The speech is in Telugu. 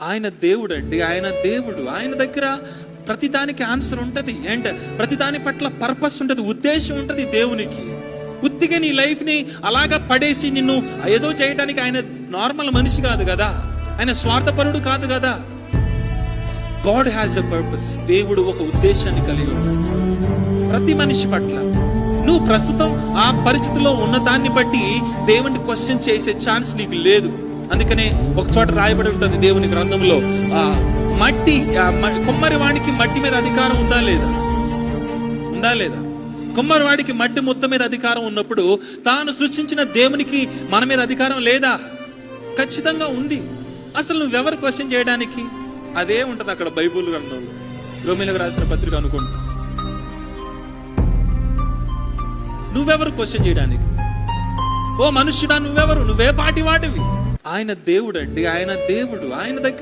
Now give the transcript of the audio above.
ఆయన దేవుడు అండి, ఆయన దేవుడు. ఆయన దగ్గర ప్రతిదానికి ఆన్సర్ ఉంటుంది. అండ్ ప్రతిదాని పట్ల పర్పస్ ఉంటుంది, ఉద్దేశం ఉంటుంది దేవునికి. ఉత్తిగా నీ లైఫ్ని అలాగా పడేసి నిన్ను ఏదో చేయడానికి ఆయన నార్మల్ మనిషి కాదు కదా, ఆయన స్వార్థపరుడు కాదు కదా. God has a purpose. దేవుడు ఒక ఉద్దేశాన్ని కలిగి ఉన్నాడు ప్రతి మనిషి పట్ల. నువ్వు ప్రస్తుతం ఆ పరిస్థితిలో ఉన్న దాన్ని బట్టి దేవుని క్వశ్చన్ చేసే ఛాన్స్ నీకు లేదు. అందుకనే ఒక చోట రాయబడి ఉంటుంది దేవుని గ్రంథంలో, కుమ్మరి వాడికి మట్టి మీద అధికారం ఉందా లేదా? కుమ్మరి వాడికి మట్టి మొత్తం మీద అధికారం ఉన్నప్పుడు తాను సృష్టించిన దేవునికి మన మీద అధికారం లేదా? ఖచ్చితంగా ఉంది. అసలు నువ్వెవరు క్వశ్చన్ చేయడానికి? అదే ఉంటది అక్కడ బైబుల్ గ్రంథంలో, రోమీయులకు రాసిన పత్రిక అనుకుంటా. నువ్వెవరు క్వశ్చన్ చేయడానికి? ఓ మనుష్యుడా, నువ్వెవరు? నువ్వే పాటి వాడివి. ఆయన దేవుడు అండి, ఆయన దేవుడు. ఆయన దగ్గర